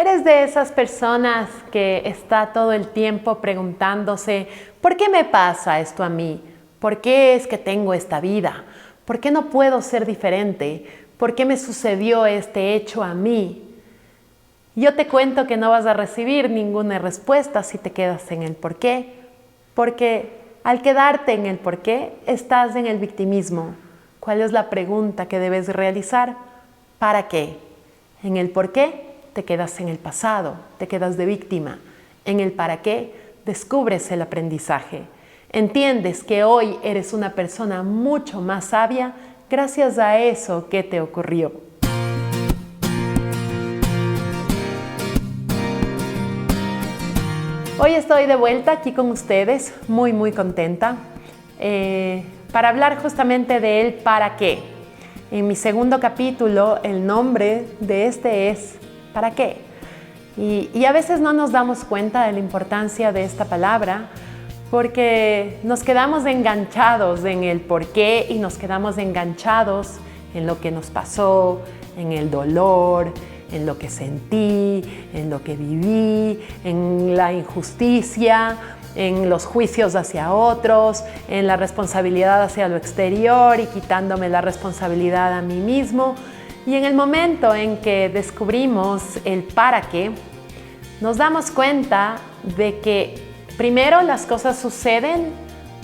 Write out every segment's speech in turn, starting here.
¿Eres de esas personas que está todo el tiempo preguntándose, ¿por qué me pasa esto a mí? ¿Por qué es que tengo esta vida? ¿Por qué no puedo ser diferente? ¿Por qué me sucedió este hecho a mí? Yo te cuento que no vas a recibir ninguna respuesta si te quedas en el por qué, porque al quedarte en el por qué, estás en el victimismo. ¿Cuál es la pregunta que debes realizar? ¿Para qué? En el por qué te quedas en el pasado, te quedas de víctima. En el para qué descubres el aprendizaje. Entiendes que hoy eres una persona mucho más sabia gracias a eso que te ocurrió. Hoy estoy de vuelta aquí con ustedes, muy contenta, para hablar justamente del para qué. En mi segundo capítulo, el nombre de este es ¿para qué? Y a veces no nos damos cuenta de la importancia de esta palabra porque nos quedamos enganchados en el por qué y nos quedamos enganchados en lo que nos pasó, en el dolor, en lo que sentí, en lo que viví, en la injusticia, en los juicios hacia otros, en la responsabilidad hacia lo exterior y quitándome la responsabilidad a mí mismo. Y en el momento en que descubrimos el para qué, nos damos cuenta de que primero las cosas suceden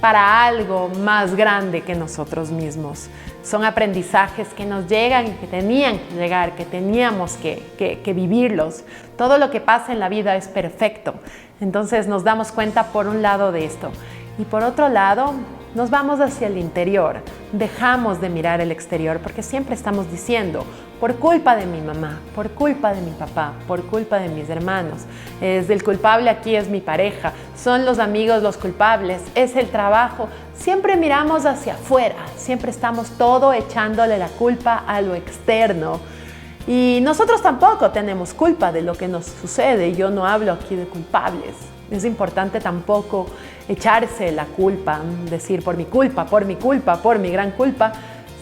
para algo más grande que nosotros mismos. Son aprendizajes que nos llegan y que tenían que llegar, que teníamos que vivirlos. Todo lo que pasa en la vida es perfecto. Entonces nos damos cuenta por un lado de esto. Y por otro lado, nos vamos hacia el interior. Dejamos de mirar el exterior porque siempre estamos diciendo, por culpa de mi mamá, por culpa de mi papá, por culpa de mis hermanos. El culpable aquí es mi pareja, son los amigos los culpables, es el trabajo. Siempre miramos hacia afuera, siempre estamos todo echándole la culpa a lo externo. Y nosotros tampoco tenemos culpa de lo que nos sucede. Yo no hablo aquí de culpables. Es importante tampoco echarse la culpa, decir por mi culpa, por mi gran culpa,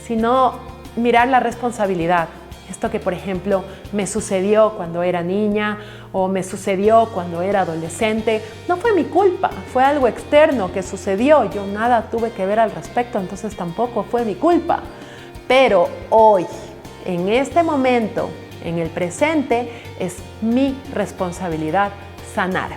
sino mirar la responsabilidad. Esto que, por ejemplo, me sucedió cuando era niña o me sucedió cuando era adolescente, no fue mi culpa, fue algo externo que sucedió. Yo nada tuve que ver al respecto, entonces tampoco fue mi culpa. Pero hoy, en este momento, en el presente, es mi responsabilidad sanar.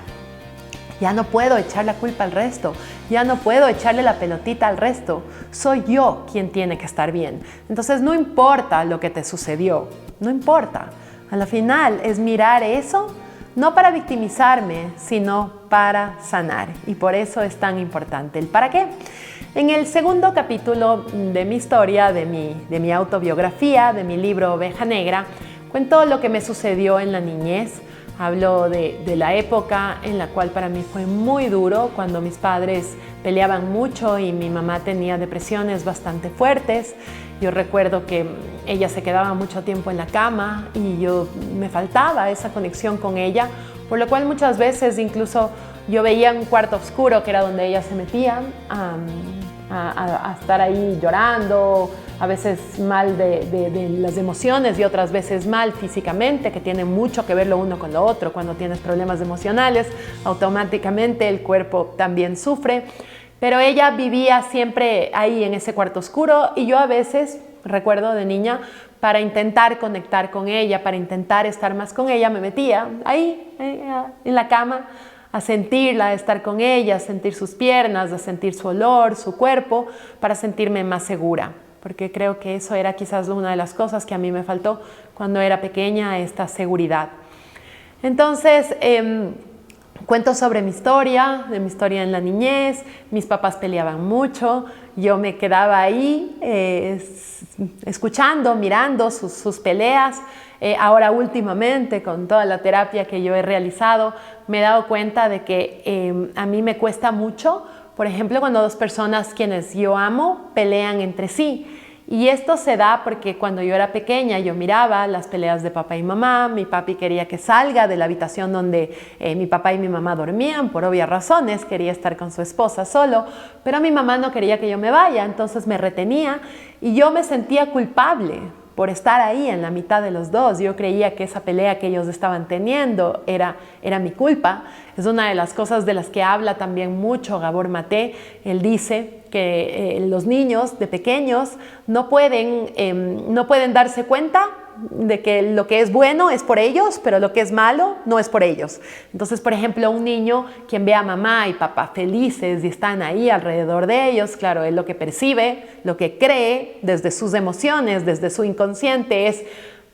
Ya no puedo echar la culpa al resto, ya no puedo echarle la pelotita al resto. Soy yo quien tiene que estar bien. Entonces no importa lo que te sucedió, no importa. A la final es mirar eso, no para victimizarme, sino para sanar. Y por eso es tan importante el para qué. En el segundo capítulo de mi historia, de mi autobiografía, de mi libro Oveja Negra, cuento lo que me sucedió en la niñez. Hablo de la época en la cual para mí fue muy duro, cuando mis padres peleaban mucho y mi mamá tenía depresiones bastante fuertes. Yo recuerdo que ella se quedaba mucho tiempo en la cama y me faltaba esa conexión con ella, por lo cual muchas veces incluso yo veía un cuarto oscuro que era donde ella se metía a estar ahí llorando, a veces mal de las emociones y otras veces mal físicamente, que tiene mucho que ver lo uno con lo otro. Cuando tienes problemas emocionales, automáticamente el cuerpo también sufre. Pero ella vivía siempre ahí en ese cuarto oscuro y yo a veces, recuerdo de niña, para intentar conectar con ella, para intentar estar más con ella, me metía ahí en la cama a sentirla, a estar con ella, a sentir sus piernas, a sentir su olor, su cuerpo, para sentirme más segura. Porque creo que eso era quizás una de las cosas que a mí me faltó cuando era pequeña, esta seguridad. Entonces, cuento sobre mi historia, de mi historia en la niñez. Mis papás peleaban mucho, yo me quedaba ahí escuchando, mirando sus peleas. Ahora últimamente, con toda la terapia que yo he realizado, me he dado cuenta de que a mí me cuesta mucho, por ejemplo, cuando dos personas quienes yo amo pelean entre sí. Y esto se da porque cuando yo era pequeña yo miraba las peleas de papá y mamá. Mi papi quería que salga de la habitación donde mi papá y mi mamá dormían, por obvias razones, quería estar con su esposa solo, pero mi mamá no quería que yo me vaya, entonces me retenía y yo me sentía culpable por estar ahí en la mitad de los dos. Yo creía que esa pelea que ellos estaban teniendo era mi culpa. Es una de las cosas de las que habla también mucho Gabor Maté. Él dice que los niños de pequeños no pueden darse cuenta de que lo que es bueno es por ellos, pero lo que es malo no es por ellos. Entonces, por ejemplo, un niño quien ve a mamá y papá felices y están ahí alrededor de ellos, claro, él lo que percibe, lo que cree desde sus emociones, desde su inconsciente es: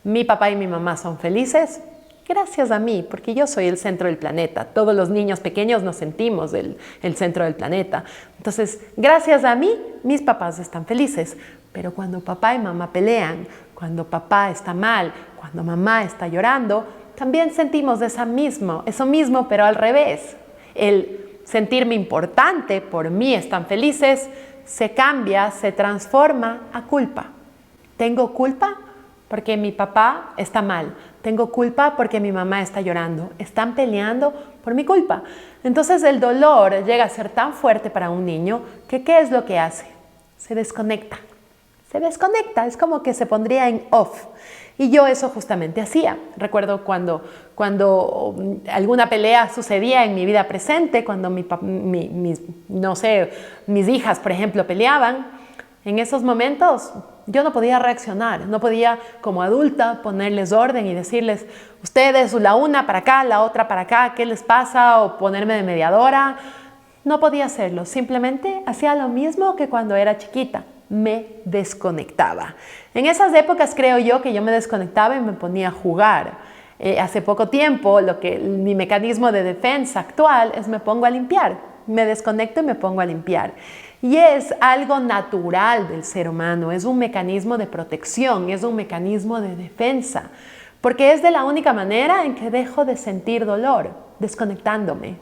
mi papá y mi mamá son felices gracias a mí, porque yo soy el centro del planeta. Todos los niños pequeños nos sentimos el centro del planeta. Entonces, gracias a mí, mis papás están felices. Pero cuando papá y mamá pelean, cuando papá está mal, cuando mamá está llorando, también sentimos eso mismo, pero al revés. El sentirme importante, por mí están felices, se cambia, se transforma a culpa. Tengo culpa porque mi papá está mal. Tengo culpa porque mi mamá está llorando. Están peleando por mi culpa. Entonces el dolor llega a ser tan fuerte para un niño que ¿qué es lo que hace? Se desconecta. Se desconecta, es como que se pondría en off. Y yo eso justamente hacía. Recuerdo cuando alguna pelea sucedía en mi vida presente, cuando mis hijas, por ejemplo, peleaban, en esos momentos yo no podía reaccionar, no podía como adulta ponerles orden y decirles: ustedes, la una para acá, la otra para acá, ¿qué les pasa? O ponerme de mediadora. No podía hacerlo, simplemente hacía lo mismo que cuando era chiquita. Me desconectaba. En esas épocas creo yo que yo me desconectaba y me ponía a jugar. Hace poco tiempo mi mecanismo de defensa actual es: me pongo a limpiar. Me desconecto y me pongo a limpiar. Y es algo natural del ser humano, es un mecanismo de protección, es un mecanismo de defensa, porque es de la única manera en que dejo de sentir dolor, desconectándome.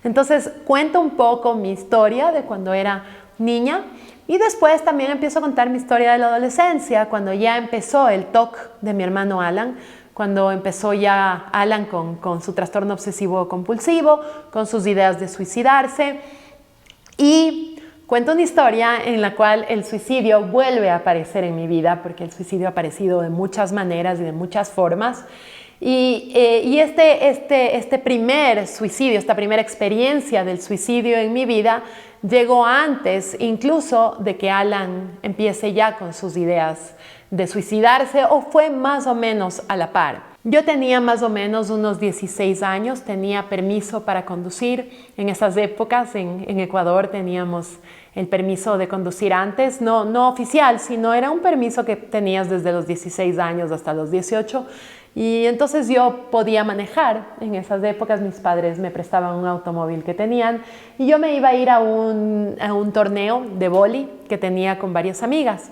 Entonces cuento un poco mi historia de cuando era niña. Y después también empiezo a contar mi historia de la adolescencia, cuando ya empezó el TOC de mi hermano Alan, cuando empezó ya Alan con su trastorno obsesivo compulsivo, con sus ideas de suicidarse. Y cuento una historia en la cual el suicidio vuelve a aparecer en mi vida, porque el suicidio ha aparecido de muchas maneras y de muchas formas. Y este primer suicidio, esta primera experiencia del suicidio en mi vida llegó antes incluso de que Alan empiece ya con sus ideas de suicidarse, o fue más o menos a la par. Yo tenía más o menos unos 16 años, tenía permiso para conducir. En esas épocas en Ecuador teníamos el permiso de conducir antes, no oficial, sino era un permiso que tenías desde los 16 años hasta los 18. Y entonces yo podía manejar. En esas épocas mis padres me prestaban un automóvil que tenían y yo me iba a ir a un torneo de vóley que tenía con varias amigas.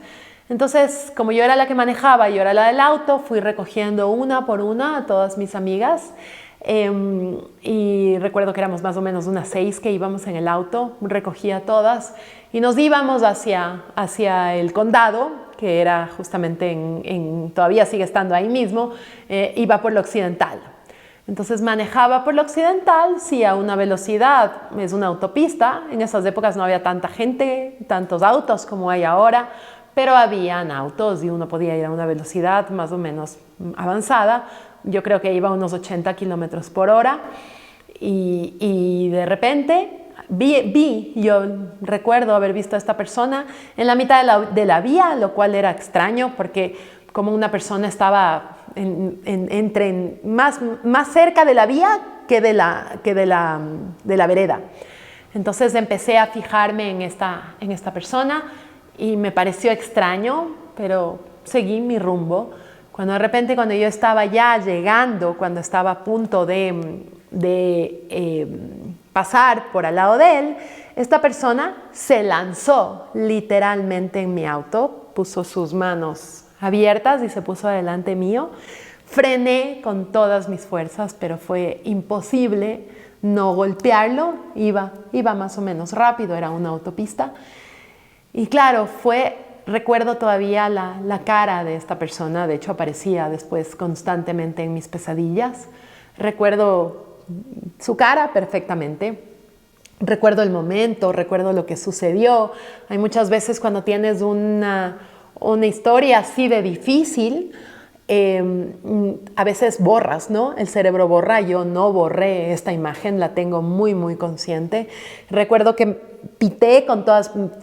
Entonces, como yo era la que manejaba y yo era la del auto, fui recogiendo una por una a todas mis amigas. Y recuerdo que éramos más o menos unas 6 que íbamos en el auto, recogía a todas y nos íbamos hacia el condado, que era justamente todavía sigue estando ahí mismo, iba por lo occidental. Entonces manejaba por lo occidental, sí, a una velocidad, es una autopista. En esas épocas no había tanta gente, tantos autos como hay ahora, pero habían autos y uno podía ir a una velocidad más o menos avanzada. Yo creo que iba a unos 80 kilómetros por hora y de repente yo recuerdo haber visto a esta persona en la mitad de la vía, lo cual era extraño porque como una persona estaba más cerca de la vía que de la vereda. Entonces empecé a fijarme en esta persona y me pareció extraño, pero seguí mi rumbo. Cuando de repente, cuando yo estaba ya llegando, cuando estaba a punto de pasar por al lado de él, esta persona se lanzó literalmente en mi auto, puso sus manos abiertas y se puso delante mío. Frené con todas mis fuerzas, pero fue imposible no golpearlo. Iba más o menos rápido, era una autopista. Y claro, recuerdo todavía la cara de esta persona, de hecho aparecía después constantemente en mis pesadillas. Recuerdo su cara perfectamente, recuerdo el momento, recuerdo lo que sucedió. Hay muchas veces cuando tienes una una historia así de difícil, a veces borras, ¿no? El cerebro borra. Yo no borré esta imagen, la tengo muy, muy consciente. Recuerdo que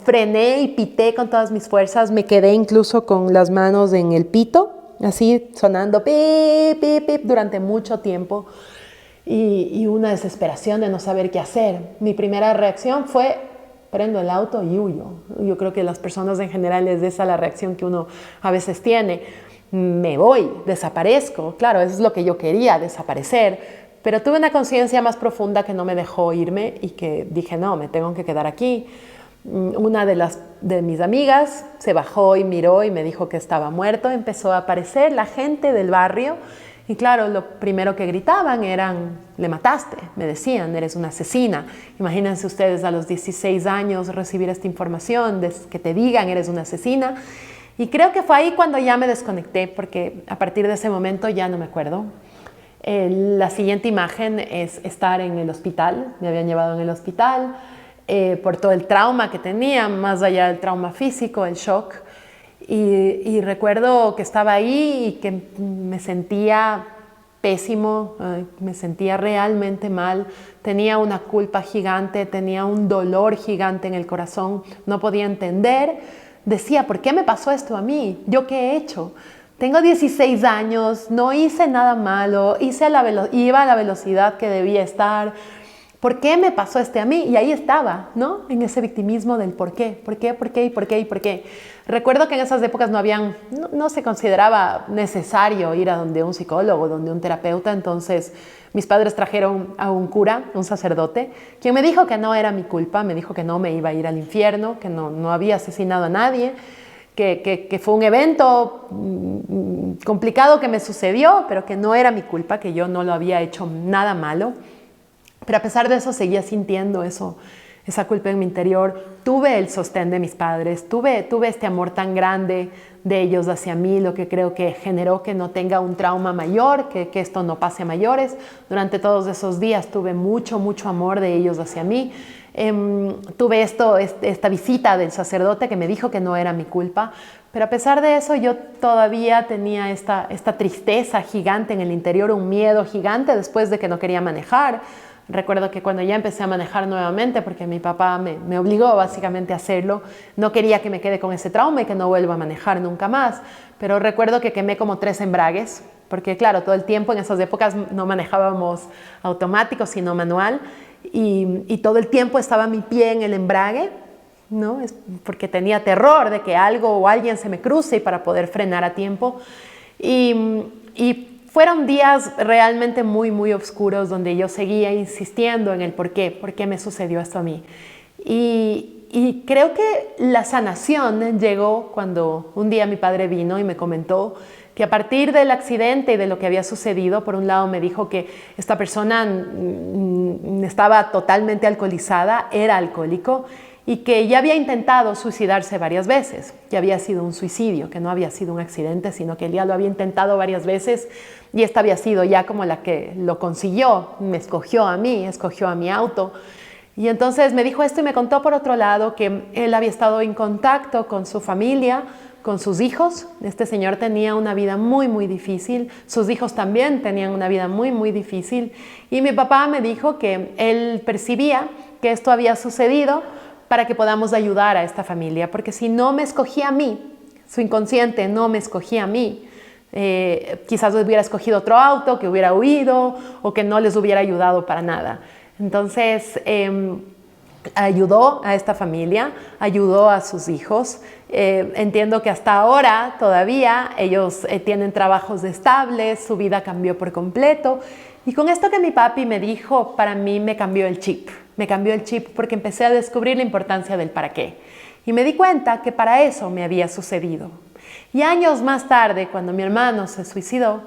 frené y pité con todas mis fuerzas. Me quedé incluso con las manos en el pito, así sonando pip, pip, pip, durante mucho tiempo. Y una desesperación de no saber qué hacer. Mi primera reacción fue: prendo el auto y huyo. Yo creo que las personas en general es esa la reacción que uno a veces tiene. Me voy, desaparezco. Claro, eso es lo que yo quería, desaparecer. Pero tuve una conciencia más profunda que no me dejó irme y que dije: no, me tengo que quedar aquí. Una de mis amigas se bajó y miró y me dijo que estaba muerto. Empezó a aparecer la gente del barrio y claro, lo primero que gritaban eran: le mataste, me decían, eres una asesina. Imagínense ustedes a los 16 años recibir esta información, que te digan eres una asesina. Y creo que fue ahí cuando ya me desconecté, porque a partir de ese momento ya no me acuerdo. La siguiente imagen es estar en el hospital. Me habían llevado en el hospital por todo el trauma que tenía, más allá del trauma físico, el shock. Y recuerdo que estaba ahí y que me sentía pésimo, me sentía realmente mal. Tenía una culpa gigante, tenía un dolor gigante en el corazón. No podía entender. Decía: ¿por qué me pasó esto a mí? ¿Yo qué he hecho? Tengo 16 años, no hice nada malo, iba a la velocidad que debía estar. ¿Por qué me pasó a mí? Y ahí estaba, ¿no? En ese victimismo del por qué, por qué, por qué y por qué y por qué. Recuerdo que en esas épocas no se consideraba necesario ir a donde un psicólogo, donde un terapeuta. Entonces mis padres trajeron a un cura, un sacerdote, quien me dijo que no era mi culpa, me dijo que no me iba a ir al infierno, que no había asesinado a nadie, que fue un evento complicado que me sucedió, pero que no era mi culpa, que yo no lo había hecho nada malo. Pero a pesar de eso seguía sintiendo esa culpa en mi interior. Tuve el sostén de mis padres, tuve este amor tan grande de ellos hacia mí, lo que creo que generó que no tenga un trauma mayor, que esto no pase a mayores. Durante todos esos días tuve mucho, mucho amor de ellos hacia mí. Tuve esta visita del sacerdote que me dijo que no era mi culpa, pero a pesar de eso yo todavía tenía esta tristeza gigante en el interior, un miedo gigante después de que no quería manejar. Recuerdo que cuando ya empecé a manejar nuevamente, porque mi papá me obligó básicamente a hacerlo, no quería que me quede con ese trauma y que no vuelva a manejar nunca más, pero recuerdo que quemé como 3 embragues, porque claro, todo el tiempo en esas épocas no manejábamos automático, sino manual, y todo el tiempo estaba mi pie en el embrague, ¿no? Es porque tenía terror de que algo o alguien se me cruce y para poder frenar a tiempo. Y fueron días realmente muy, muy oscuros donde yo seguía insistiendo en el por qué me sucedió esto a mí. Y creo que la sanación llegó cuando un día mi padre vino y me comentó que a partir del accidente y de lo que había sucedido, por un lado me dijo que esta persona estaba totalmente alcoholizada, era alcohólico, y que ya había intentado suicidarse varias veces, que había sido un suicidio, que no había sido un accidente, sino que él ya lo había intentado varias veces y esta había sido ya como la que lo consiguió, me escogió a mí, escogió a mi auto. Y entonces me dijo esto y me contó por otro lado que él había estado en contacto con su familia, con sus hijos. Este señor tenía una vida muy, muy difícil. Sus hijos también tenían una vida muy, muy difícil. Y mi papá me dijo que él percibía que esto había sucedido para que podamos ayudar a esta familia. Porque si no me escogía a mí, su inconsciente no me escogía a mí, quizás hubiera escogido otro auto, que hubiera huido o que no les hubiera ayudado para nada. Entonces, ayudó a esta familia, ayudó a sus hijos. Entiendo que hasta ahora todavía ellos tienen trabajos estables, su vida cambió por completo. Y con esto que mi papi me dijo, para mí me cambió el chip. Me cambió el chip porque empecé a descubrir la importancia del para qué. Y me di cuenta que para eso me había sucedido. Y años más tarde, cuando mi hermano se suicidó,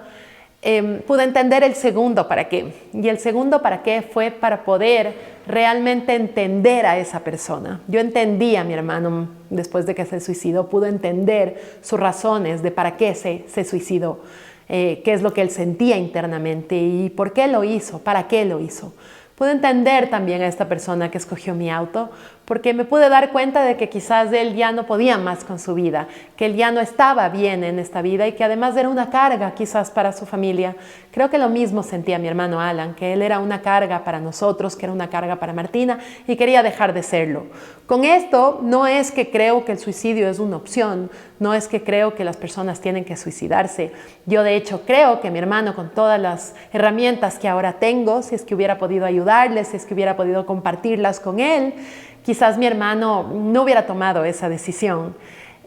pude entender el segundo para qué. Y el segundo para qué fue para poder realmente entender a esa persona. Yo entendí a mi hermano después de que se suicidó, pude entender sus razones de para qué se suicidó, qué es lo que él sentía internamente y por qué lo hizo, para qué lo hizo. Pude entender también a esta persona que escogió mi auto, porque me pude dar cuenta de que quizás él ya no podía más con su vida, que él ya no estaba bien en esta vida y que además era una carga quizás para su familia. Creo que lo mismo sentía mi hermano Alan, que él era una carga para nosotros, que era una carga para Martina y quería dejar de serlo. Con esto no es que creo que el suicidio es una opción, no es que creo que las personas tienen que suicidarse. Yo de hecho creo que mi hermano, con todas las herramientas que ahora tengo, si es que hubiera podido ayudarles, si es que hubiera podido compartirlas con él, quizás mi hermano no hubiera tomado esa decisión.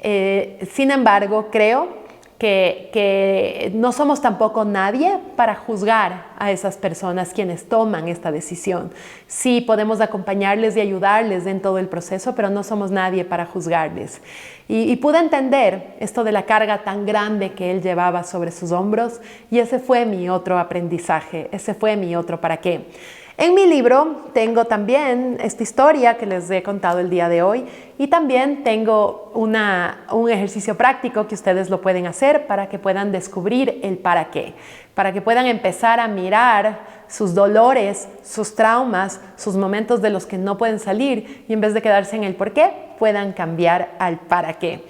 Sin embargo, creo que no somos tampoco nadie para juzgar a esas personas quienes toman esta decisión. Sí, podemos acompañarles y ayudarles en todo el proceso, pero no somos nadie para juzgarles. Y pude entender esto de la carga tan grande que él llevaba sobre sus hombros, y ese fue mi otro aprendizaje, ese fue mi otro para qué. En mi libro tengo también esta historia que les he contado el día de hoy, y también tengo un ejercicio práctico que ustedes lo pueden hacer para que puedan descubrir el para qué, para que puedan empezar a mirar sus dolores, sus traumas, sus momentos de los que no pueden salir, y en vez de quedarse en el por qué, puedan cambiar al para qué.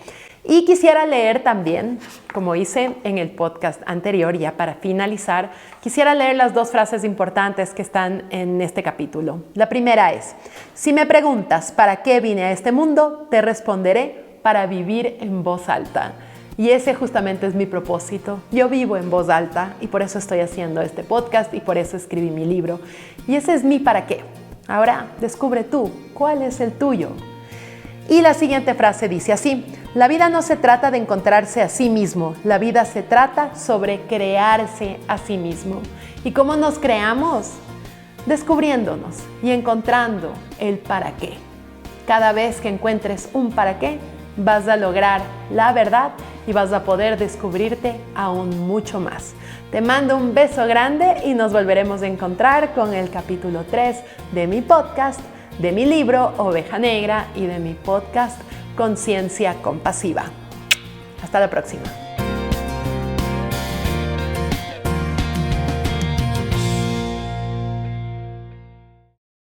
Y quisiera leer también, como hice en el podcast anterior, ya para finalizar, quisiera leer las 2 frases importantes que están en este capítulo. La primera es: si me preguntas para qué vine a este mundo, te responderé para vivir en voz alta. Y ese justamente es mi propósito. Yo vivo en voz alta y por eso estoy haciendo este podcast y por eso escribí mi libro. Y ese es mi para qué. Ahora descubre tú, ¿cuál es el tuyo? Y la siguiente frase dice así: la vida no se trata de encontrarse a sí mismo, la vida se trata sobre crearse a sí mismo. ¿Y cómo nos creamos? Descubriéndonos y encontrando el para qué. Cada vez que encuentres un para qué, vas a lograr la verdad y vas a poder descubrirte aún mucho más. Te mando un beso grande y nos volveremos a encontrar con el capítulo 3 de mi podcast, de mi libro Oveja Negra y de mi podcast Conciencia Compasiva. Hasta la próxima.